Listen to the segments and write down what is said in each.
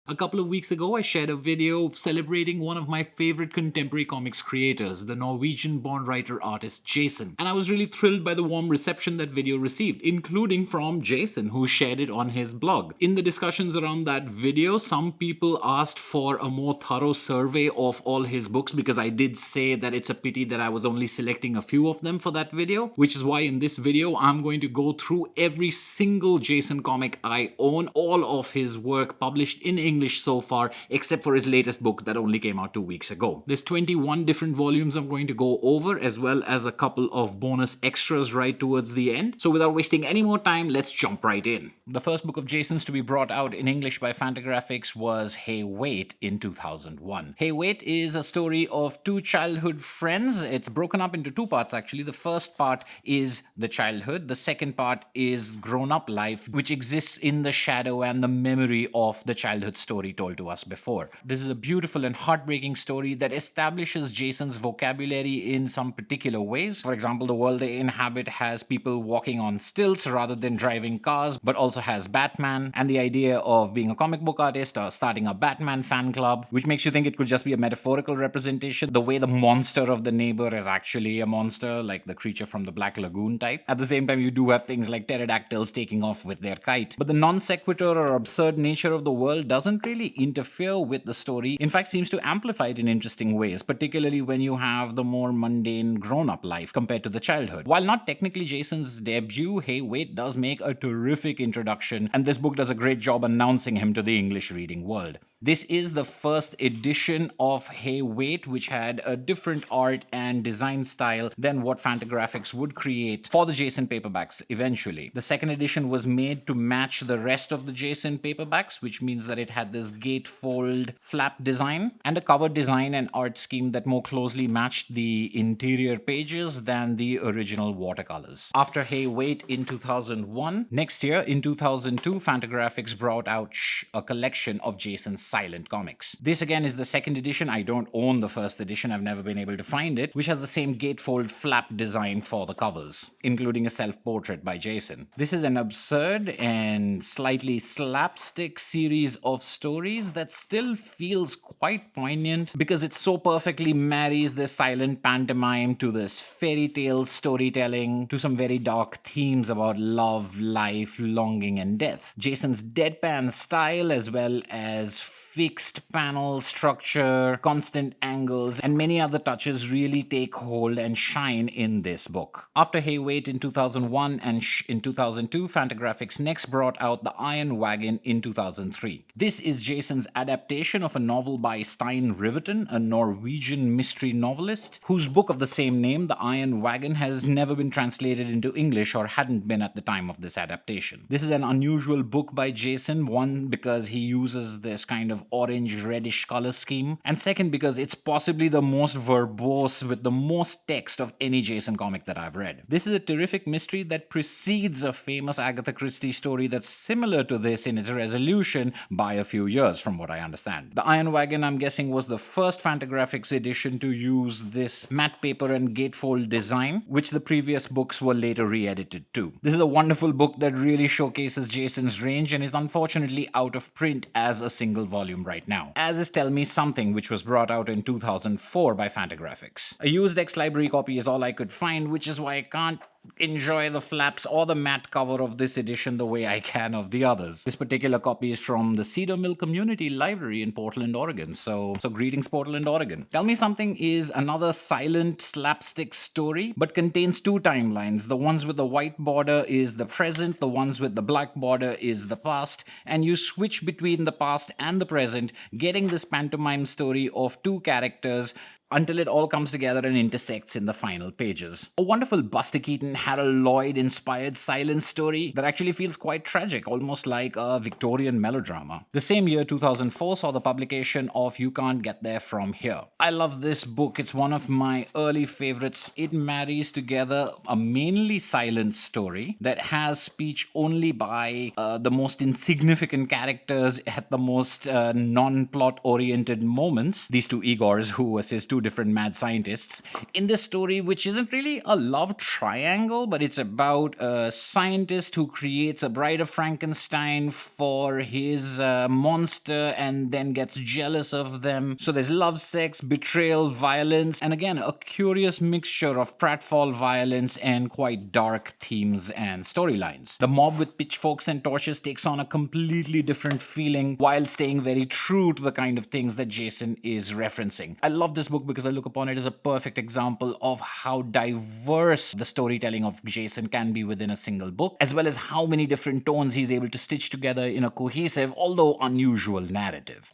A couple of weeks ago, I shared a video celebrating one of my favorite contemporary comics creators, the Norwegian born writer artist Jason. And I was really thrilled by the warm reception that video received, including from Jason, who shared it on his blog. In the discussions around that video, some people asked for a more thorough survey of all his books, because I did say that it's a pity that I was only selecting a few of them for that video, which is why in this video I'm going to go through every single Jason comic I own, all of his work published in English so far, except for his latest book that only came out 2 weeks ago. There's 21 different volumes I'm going to go over, as well as a couple of bonus extras right towards the end. So without wasting any more time, let's jump right in. The first book of Jason's to be brought out in English by Fantagraphics was Hey Wait in 2001. Hey Wait is a story of two childhood friends. It's broken up into two parts actually. The first part is the childhood. The second part is grown-up life, which exists in the shadow and the memory of the childhood story told to us before. This is a beautiful and heartbreaking story that establishes Jason's vocabulary in some particular ways. For example, the world they inhabit has people walking on stilts rather than driving cars, but also has Batman, and the idea of being a comic book artist or starting a Batman fan club, which makes you think it could just be a metaphorical representation. The way the monster of the neighbor is actually a monster, like the creature from the Black Lagoon type. At the same time, you do have things like pterodactyls taking off with their kite. But the non sequitur or absurd nature of the world doesn't really interfere with the story. In fact, seems to amplify it in interesting ways, particularly when you have the more mundane grown-up life compared to the childhood. While not technically Jason's debut, Hey Wait does make a terrific introduction, and this book does a great job announcing him to the English reading world. This is the first edition of Hey Wait, which had a different art and design style than what Fantagraphics would create for the Jason paperbacks eventually. The second edition was made to match the rest of the Jason paperbacks, which means that it had this gatefold flap design and a cover design and art scheme that more closely matched the interior pages than the original watercolors. After Hey Wait in 2001, next year in 2002, Fantagraphics brought out Shshhh, a collection of Jason's silent comics. This again is the second edition. I don't own the first edition. I've never been able to find it, which has the same gatefold flap design for the covers, including a self-portrait by Jason. This is an absurd and slightly slapstick series of stories that still feels quite poignant because it so perfectly marries this silent pantomime to this fairy tale storytelling, to some very dark themes about love, life, longing, and death. Jason's deadpan style, as well as fixed panel structure, constant angles, and many other touches really take hold and shine in this book. After Hey Wait in 2001 and Shshhh in 2002, Fantagraphics next brought out The Iron Wagon in 2003. This is Jason's adaptation of a novel by Stein Riverton, a Norwegian mystery novelist, whose book of the same name, The Iron Wagon, has never been translated into English or hadn't been at the time of this adaptation. This is an unusual book by Jason, one because he uses this kind of orange reddish color scheme, and second because it's possibly the most verbose with the most text of any Jason comic that I've read. This is a terrific mystery that precedes a famous Agatha Christie story that's similar to this in its resolution by a few years, from what I understand. The Iron Wagon, I'm guessing, was the first Fantagraphics edition to use this matte paper and gatefold design, which the previous books were later re-edited too. This is a wonderful book that really showcases Jason's range and is unfortunately out of print as a single volume right now, as is Tell Me Something, which was brought out in 2004 by Fantagraphics. A used ex-library copy is all I could find, which is why I can't enjoy the flaps or the matte cover of this edition the way I can of the others. This particular copy is from the Cedar Mill Community Library in Portland, Oregon. So greetings, Portland, Oregon. Tell Me Something is another silent slapstick story, but contains two timelines. The ones with the white border is the present, the ones with the black border is the past, and you switch between the past and the present, getting this pantomime story of two characters until it all comes together and intersects in the final pages. A wonderful Buster Keaton, Harold Lloyd-inspired silent story that actually feels quite tragic, almost like a Victorian melodrama. The same year, 2004, saw the publication of You Can't Get There From Here. I love this book. It's one of my early favorites. It marries together a mainly silent story that has speech only by the most insignificant characters at the most non-plot oriented moments. These two Igors, who assist two two different mad scientists in this story, which isn't really a love triangle, but it's about a scientist who creates a bride of Frankenstein for his monster and then gets jealous of them. So there's love, sex, betrayal, violence, and again, a curious mixture of pratfall violence and quite dark themes and storylines. The mob with pitchforks and torches takes on a completely different feeling while staying very true to the kind of things that Jason is referencing. I love this book because I look upon it as a perfect example of how diverse the storytelling of Jason can be within a single book, as well as how many different tones he's able to stitch together in a cohesive, although unusual narrative.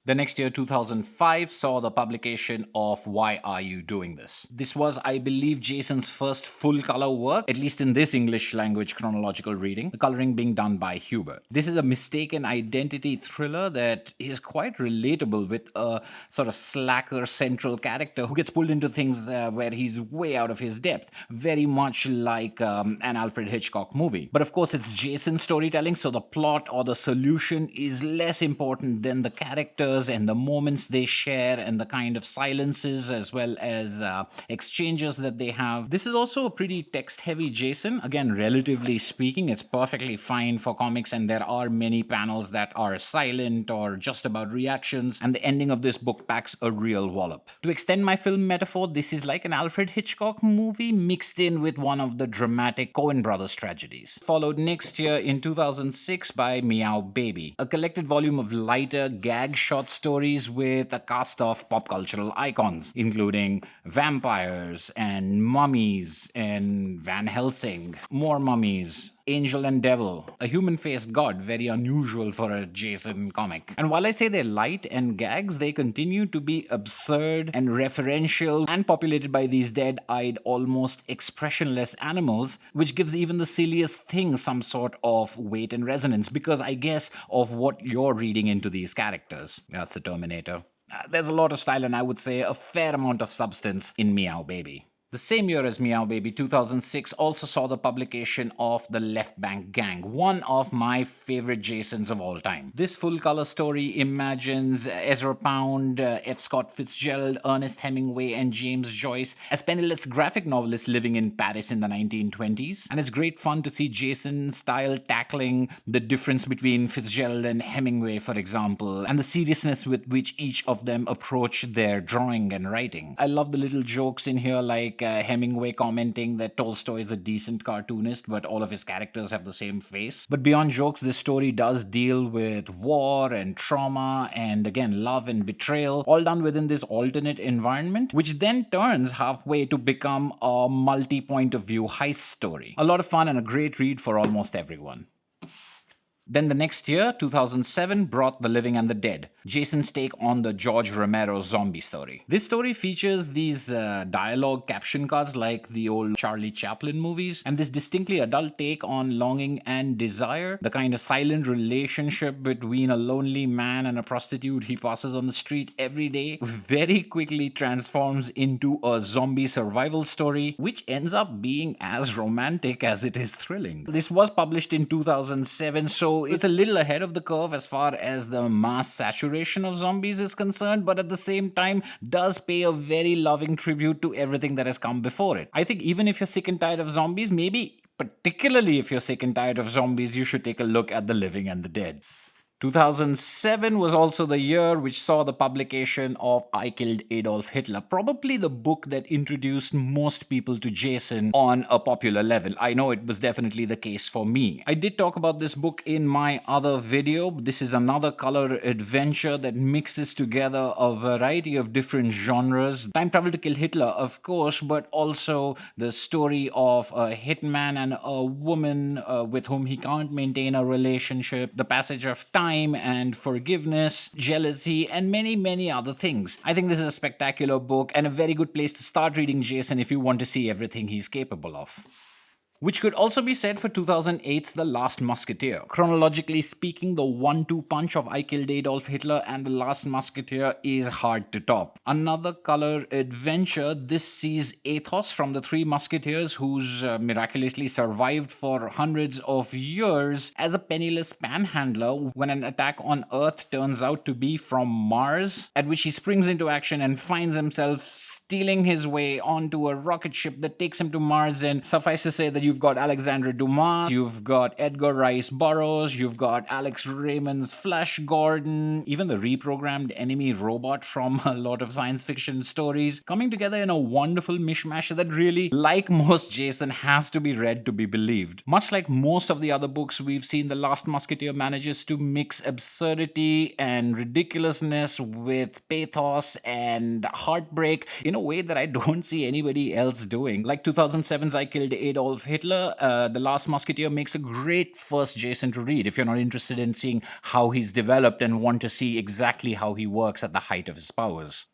The next year, 2005, saw the publication of Why Are You Doing This? This was, I believe, Jason's first full-color work, at least in this English language chronological reading, the coloring being done by Hubert. This is a mistaken identity thriller that is quite relatable, with a sort of slacker central character who gets pulled into things where he's way out of his depth, very much like an Alfred Hitchcock movie. But of course, it's Jason's storytelling, so the plot or the solution is less important than the characters and the moments they share and the kind of silences as well as exchanges that they have. This is also a pretty text-heavy Jason. Again, relatively speaking, it's perfectly fine for comics, and there are many panels that are silent or just about reactions, and the ending of this book packs a real wallop. To extend my film metaphor, this is like an Alfred Hitchcock movie mixed in with one of the dramatic Coen brothers tragedies. Followed next year in 2006 by Meow Baby, a collected volume of lighter gag short stories with a cast of pop cultural icons, including vampires and mummies and Van Helsing, more mummies, Angel and Devil, a human-faced god, very unusual for a Jason comic. And while I say they're light and gags, they continue to be absurd and referential and populated by these dead-eyed, almost expressionless animals, which gives even the silliest things some sort of weight and resonance, because I guess of what you're reading into these characters. That's the Terminator. There's a lot of style and I would say a fair amount of substance in Meow Baby. The same year as Meow Baby, 2006, also saw the publication of The Left Bank Gang, one of my favorite Jasons of all time. This full-color story imagines Ezra Pound, F. Scott Fitzgerald, Ernest Hemingway, and James Joyce as penniless graphic novelists living in Paris in the 1920s. And it's great fun to see Jason style tackling the difference between Fitzgerald and Hemingway, for example, and the seriousness with which each of them approach their drawing and writing. I love the little jokes in here, like Hemingway commenting that Tolstoy is a decent cartoonist, but all of his characters have the same face. But beyond jokes, this story does deal with war and trauma and, again, love and betrayal, all done within this alternate environment, which then turns halfway to become a multi-point of view heist story. A lot of fun and a great read for almost everyone. Then the next year, 2007, brought The Living and the Dead, Jason's take on the George Romero zombie story. This story features these dialogue caption cards like the old Charlie Chaplin movies, and this distinctly adult take on longing and desire, the kind of silent relationship between a lonely man and a prostitute he passes on the street every day, very quickly transforms into a zombie survival story, which ends up being as romantic as it is thrilling. This was published in 2007, so it's a little ahead of the curve as far as the mass saturation of zombies is concerned, but at the same time does pay a very loving tribute to everything that has come before it. I think even if you're sick and tired of zombies, maybe particularly if you're sick and tired of zombies, you should take a look at The Living and the Dead. 2007 was also the year which saw the publication of I Killed Adolf Hitler, probably the book that introduced most people to Jason on a popular level. I know it was definitely the case for me. I did talk about this book in my other video. This is another color adventure that mixes together a variety of different genres. Time travel to kill Hitler, of course, but also the story of a hitman and a woman with whom he can't maintain a relationship, the passage of time and forgiveness, jealousy, and many, many other things. I think this is a spectacular book and a very good place to start reading Jason if you want to see everything he's capable of. Which could also be said for 2008's The Last Musketeer. Chronologically speaking, the 1-2 punch of I Killed Adolf Hitler and The Last Musketeer is hard to top. Another color adventure, this sees Athos from the Three Musketeers, who's miraculously survived for hundreds of years as a penniless panhandler when an attack on Earth turns out to be from Mars, at which he springs into action and finds himself stealing his way onto a rocket ship that takes him to Mars. And suffice to say that you've got Alexandre Dumas, you've got Edgar Rice Burroughs, you've got Alex Raymond's Flash Gordon, even the reprogrammed enemy robot from a lot of science fiction stories, coming together in a wonderful mishmash that really, like most Jason, has to be read to be believed. Much like most of the other books we've seen, The Last Musketeer manages to mix absurdity and ridiculousness with pathos and heartbreak in a way that I don't see anybody else doing. Like 2007's I Killed Adolf Hitler, The Last Musketeer makes a great first Jason to read if you're not interested in seeing how he's developed and want to see exactly how he works at the height of his powers.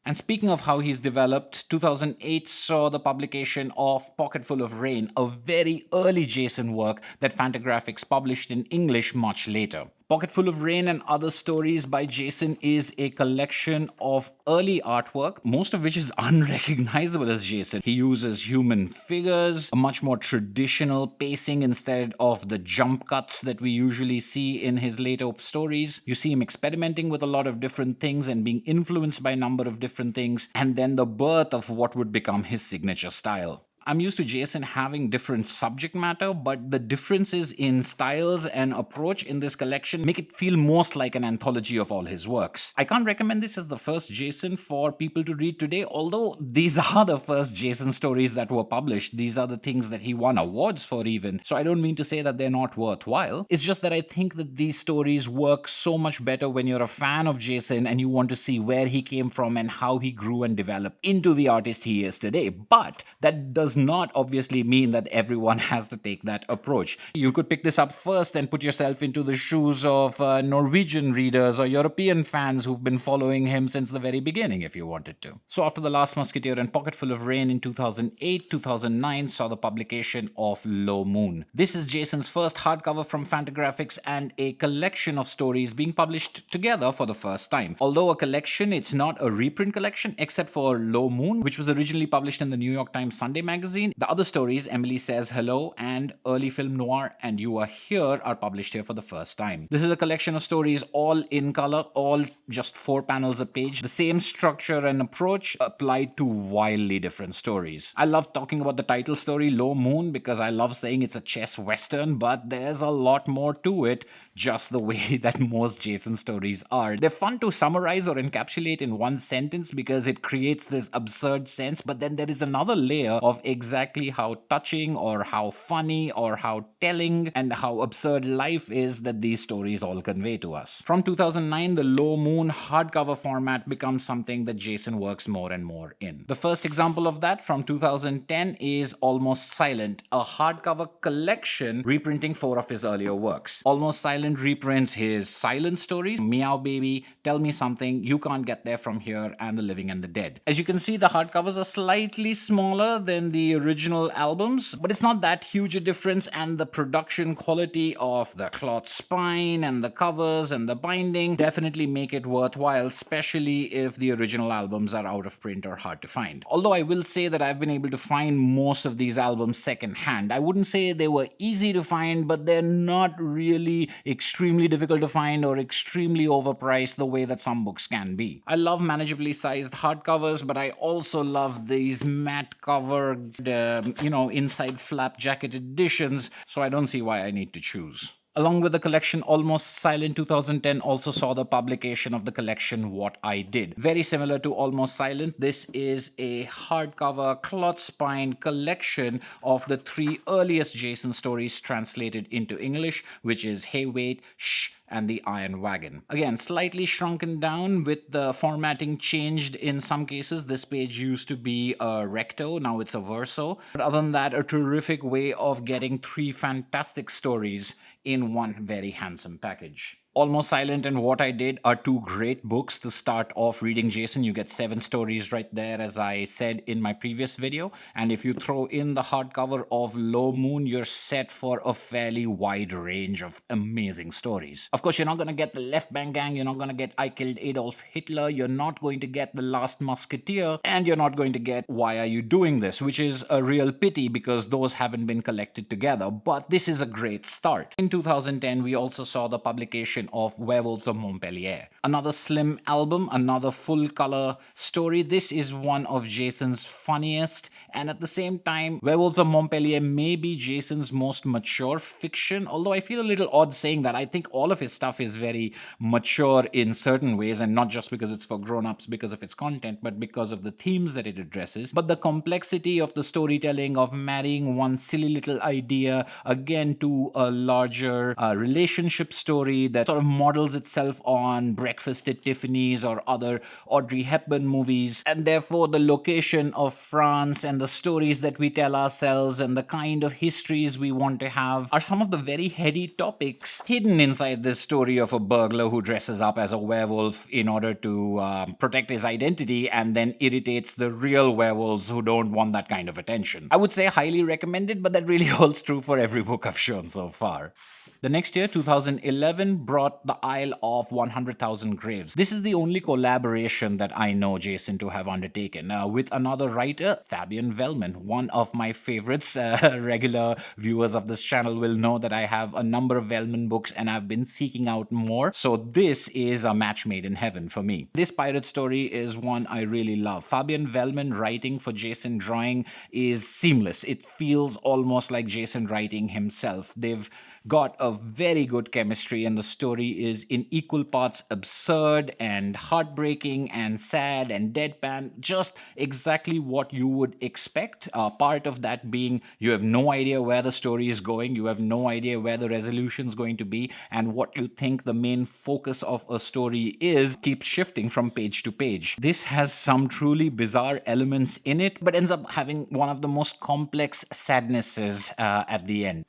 And speaking of how he's developed, 2008 saw the publication of Pocketful of Rain, a very early Jason work that Fantagraphics published in English much later. Pocketful of Rain and Other Stories by Jason is a collection of early artwork, most of which is unrecognizable as Jason. He uses human figures, a much more traditional pacing instead of the jump cuts that we usually see in his later stories. You see him experimenting with a lot of different things and being influenced by a number of different things, and then the birth of what would become his signature style. I'm used to Jason having different subject matter, but the differences in styles and approach in this collection make it feel most like an anthology of all his works. I can't recommend this as the first Jason for people to read today, although these are the first Jason stories that were published. These are the things that he won awards for even. So I don't mean to say that they're not worthwhile. It's just that I think that these stories work so much better when you're a fan of Jason and you want to see where he came from and how he grew and developed into the artist he is today. But that does not obviously mean that everyone has to take that approach. You could pick this up first and put yourself into the shoes of Norwegian readers or European fans who've been following him since the very beginning if you wanted to. So after The Last Musketeer and Pocketful of Rain in 2008, 2009 saw the publication of Low Moon. This is Jason's first hardcover from Fantagraphics and a collection of stories being published together for the first time. Although a collection, it's not a reprint collection except for Low Moon, which was originally published in the New York Times Sunday magazine. The other stories, Emily Says Hello and Early Film Noir and You Are Here, are published here for the first time. This is a collection of stories all in color, all just 4 panels a page. The same structure and approach applied to wildly different stories. I love talking about the title story, Low Moon, because I love saying it's a chess western, but there's a lot more to it, just the way that most Jason stories are. They're fun to summarize or encapsulate in one sentence because it creates this absurd sense, but then there is another layer of exactly how touching or how funny or how telling and how absurd life is that these stories all convey to us. From 2009, the Low Moon hardcover format becomes something that Jason works more and more in. The first example of that from 2010 is Almost Silent, a hardcover collection reprinting 4 of his earlier works. Almost Silent reprints his silent stories, Meow Baby, Tell Me Something, You Can't Get There From Here, and The Living and the Dead. As you can see, the hardcovers are slightly smaller than the original albums, but it's not that huge a difference, and the production quality of the cloth spine and the covers and the binding definitely make it worthwhile, especially if the original albums are out of print or hard to find. Although I will say that I've been able to find most of these albums secondhand. I wouldn't say they were easy to find, but they're not really extremely difficult to find or extremely overpriced the way that some books can be. I love manageably sized hardcovers, but I also love these matte covered, inside flap jacket editions, so I don't see why I need to choose. Along with the collection Almost Silent, 2010 also saw the publication of the collection What I Did. Very similar to Almost Silent, this is a hardcover cloth spine collection of the 3 earliest Jason stories translated into English, which is Hey Wait, Shh, and the Iron Wagon. Again, slightly shrunken down with the formatting changed in some cases. This page used to be a recto, now it's a verso. But other than that, a terrific way of getting 3 fantastic stories in one very handsome package. Almost Silent and What I Did are two great books to start off reading Jason. You get 7 stories right there, as I said in my previous video. And if you throw in the hardcover of Low Moon, you're set for a fairly wide range of amazing stories. Of course, you're not going to get the Left Bank Gang, you're not going to get I Killed Adolf Hitler, you're not going to get the Last Musketeer, and you're not going to get Why Are You Doing This, which is a real pity because those haven't been collected together. But this is a great start. In 2010, we also saw the publication of Werewolves of Montpellier. Another slim album, another full color story. This is one of Jason's funniest, and at the same time, Werewolves of Montpellier may be Jason's most mature fiction, although I feel a little odd saying that. I think all of his stuff is very mature in certain ways, and not just because it's for grown-ups because of its content, but because of the themes that it addresses. But the complexity of the storytelling, of marrying one silly little idea again to a larger relationship story that sort of models itself on Breakfast at Tiffany's or other Audrey Hepburn movies, and therefore the location of France and the stories that we tell ourselves and the kind of histories we want to have are some of the very heady topics hidden inside this story of a burglar who dresses up as a werewolf in order to protect his identity and then irritates the real werewolves who don't want that kind of attention. I would say highly recommended, but that really holds true for every book I've shown so far. The next year, 2011, brought The Isle of 100,000 Graves. This is the only collaboration that I know Jason to have undertaken with another writer, Fabian Wellman, one of my favorites. Regular viewers of this channel will know that I have a number of Wellman books and I've been seeking out more. So this is a match made in heaven for me. This pirate story is one I really love. Fabian Wellman writing for Jason drawing is seamless. It feels almost like Jason writing himself. They've got a very good chemistry, and the story is in equal parts absurd and heartbreaking and sad and deadpan, just exactly what you would expect. Part of that being you have no idea where the story is going, you have no idea where the resolution is going to be, and what you think the main focus of a story is keeps shifting from page to page. This has some truly bizarre elements in it, but ends up having one of the most complex sadnesses at the end.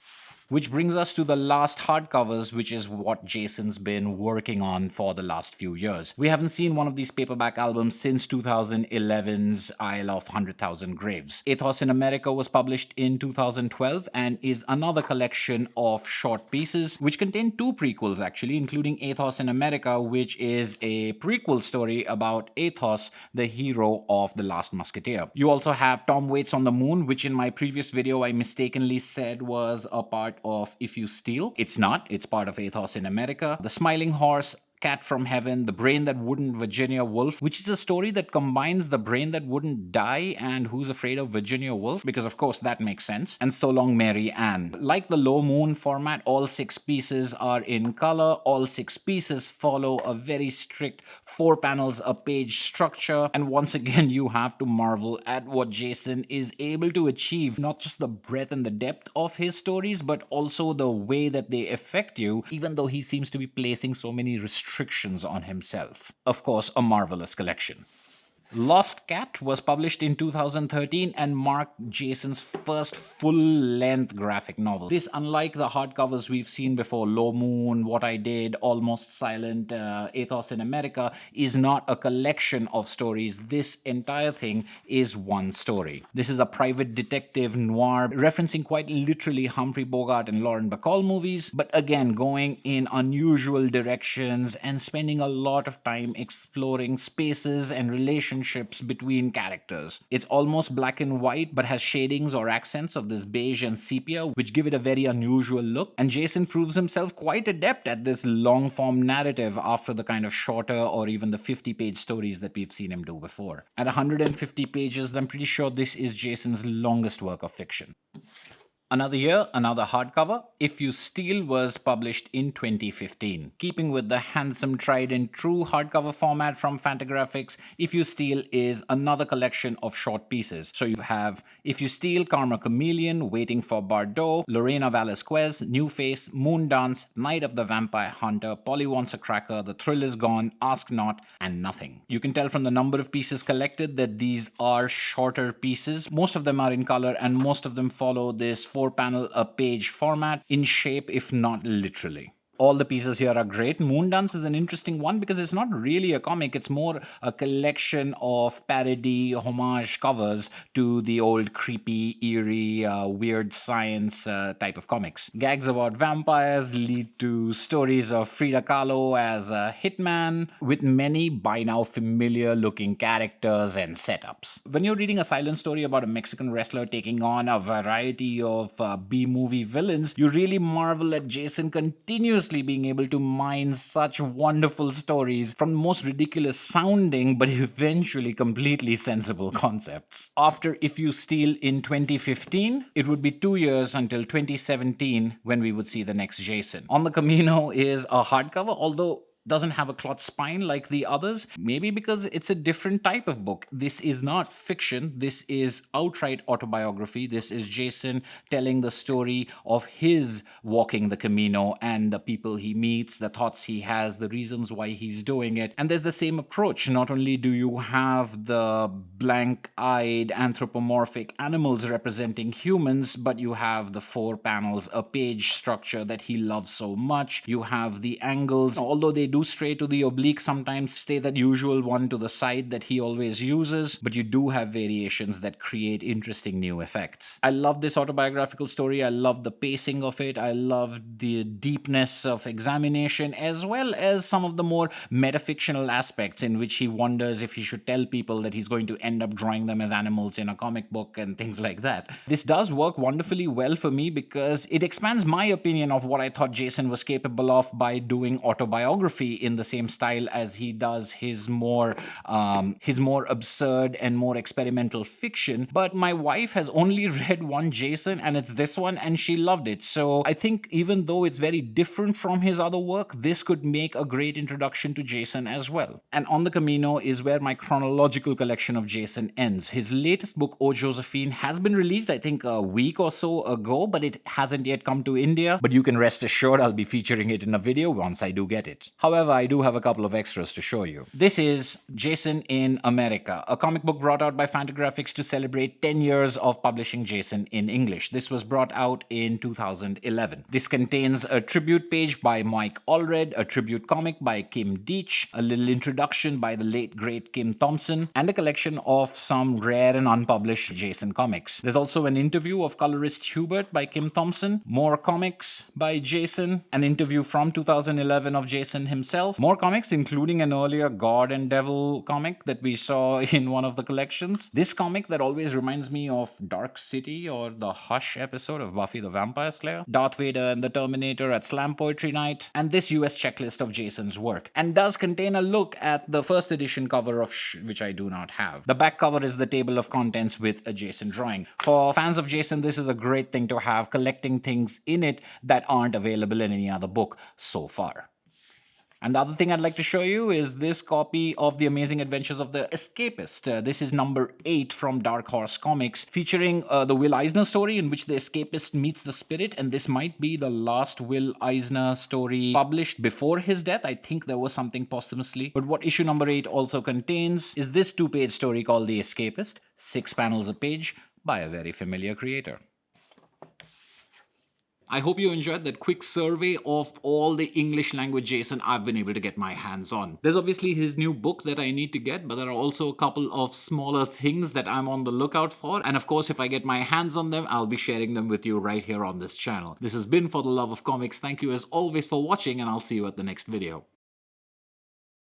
Which brings us to the last hardcovers, which is what Jason's been working on for the last few years. We haven't seen one of these paperback albums since 2011's Isle of 100,000 Graves. Athos in America was published in 2012 and is another collection of short pieces, which contain 2 prequels actually, including Athos in America, which is a prequel story about Athos, the hero of The Last Musketeer. You also have Tom Waits on the Moon, which in my previous video I mistakenly said was a part of If You Steal. It's not. It's part of Athos in America. The Smiling Horse, Cat from Heaven, The Brain That Wouldn't, Virginia Woolf, which is a story that combines The Brain That Wouldn't Die and Who's Afraid of Virginia Woolf, because of course that makes sense, and So Long Mary Ann. Like the Low Moon format, all 6 pieces are in color. All 6 pieces follow a very strict 4 panels a page structure, and once again you have to marvel at what Jason is able to achieve, not just the breadth and the depth of his stories, but also the way that they affect you, even though he seems to be placing so many restrictions on himself. Of course, a marvelous collection. Lost Cat was published in 2013 and marked Jason's first full-length graphic novel. This, unlike the hardcovers we've seen before, Low Moon, What I Did, Almost Silent, Athos in America, is not a collection of stories. This entire thing is one story. This is a private detective noir, referencing quite literally Humphrey Bogart and Lauren Bacall movies, but again going in unusual directions and spending a lot of time exploring spaces and relationships between characters. It's almost black and white, but has shadings or accents of this beige and sepia, which give it a very unusual look. And Jason proves himself quite adept at this long-form narrative after the kind of shorter or even the 50-page stories that we've seen him do before. At 150 pages, I'm pretty sure this is Jason's longest work of fiction. Another year, another hardcover. If You Steal was published in 2015. Keeping with the handsome, tried and true hardcover format from Fantagraphics, If You Steal is another collection of short pieces. So you have If You Steal, Karma Chameleon, Waiting for Bardot, Lorena Velasquez, New Face, Moon Dance, Night of the Vampire Hunter, Polly Wants a Cracker, The Thrill Is Gone, Ask Not, and Nothing. You can tell from the number of pieces collected that these are shorter pieces. Most of them are in color and most of them follow this 4-panel a page format in shape, if not literally. All the pieces here are great. Moondance is an interesting one because it's not really a comic, it's more a collection of parody, homage covers to the old creepy, eerie, weird science type of comics. Gags about vampires lead to stories of Frida Kahlo as a hitman with many by now familiar looking characters and setups. When you're reading a silent story about a Mexican wrestler taking on a variety of B-movie villains, you really marvel at Jason continuously being able to mine such wonderful stories from the most ridiculous sounding but eventually completely sensible concepts. After If You Steal in 2015, it would be 2 years until 2017 when we would see the next Jason. On the Camino is a hardcover, although doesn't have a cloth spine like the others, maybe because it's a different type of book. This is not fiction, this is outright autobiography. This is Jason telling the story of his walking the Camino and the people he meets, the thoughts he has, the reasons why he's doing it. And there's the same approach. Not only do you have the blank-eyed anthropomorphic animals representing humans, but you have the 4 panels, a page structure that he loves so much. You have the angles, although they do stray to the oblique, sometimes stay that usual one to the side that he always uses, but you do have variations that create interesting new effects. I love this autobiographical story. I love the pacing of it. I love the deepness of examination, as well as some of the more metafictional aspects in which he wonders if he should tell people that he's going to end up drawing them as animals in a comic book and things like that. This does work wonderfully well for me because it expands my opinion of what I thought Jason was capable of by doing autobiography in the same style as he does his more absurd and more experimental fiction. But my wife has only read one Jason, and it's this one, and she loved it. So I think even though it's very different from his other work, this could make a great introduction to Jason as well. And On the Camino is where my chronological collection of Jason ends. His latest book, O Josephine, has been released I think a week or so ago, but it hasn't yet come to India. But you can rest assured I'll be featuring it in a video once I do get it. However, I do have a couple of extras to show you. This is Jason in America, a comic book brought out by Fantagraphics to celebrate 10 years of publishing Jason in English. This was brought out in 2011. This contains a tribute page by Mike Allred, a tribute comic by Kim Deitch, a little introduction by the late great Kim Thompson, and a collection of some rare and unpublished Jason comics. There's also an interview of colorist Hubert by Kim Thompson, more comics by Jason, an interview from 2011 of Jason himself, more comics including an earlier God and Devil comic that we saw in one of the collections, this comic that always reminds me of Dark City or the Hush episode of Buffy the Vampire Slayer, Darth Vader and the Terminator at Slam Poetry Night, and this US checklist of Jason's work, and does contain a look at the first edition cover of Shh, which I do not have. The back cover is the table of contents with a Jason drawing. For fans of Jason, this is a great thing to have, collecting things in it that aren't available in any other book so far. And the other thing I'd like to show you is this copy of The Amazing Adventures of the Escapist. This is number 8 from Dark Horse Comics, featuring the Will Eisner story in which the escapist meets the spirit, and this might be the last Will Eisner story published before his death. I think there was something posthumously. But what issue number 8 also contains is this 2-page story called The Escapist, 6 panels a page, by a very familiar creator. I hope you enjoyed that quick survey of all the English language Jason I've been able to get my hands on. There's obviously his new book that I need to get, but there are also a couple of smaller things that I'm on the lookout for. And of course, if I get my hands on them, I'll be sharing them with you right here on this channel. This has been For the Love of Comics. Thank you as always for watching, and I'll see you at the next video.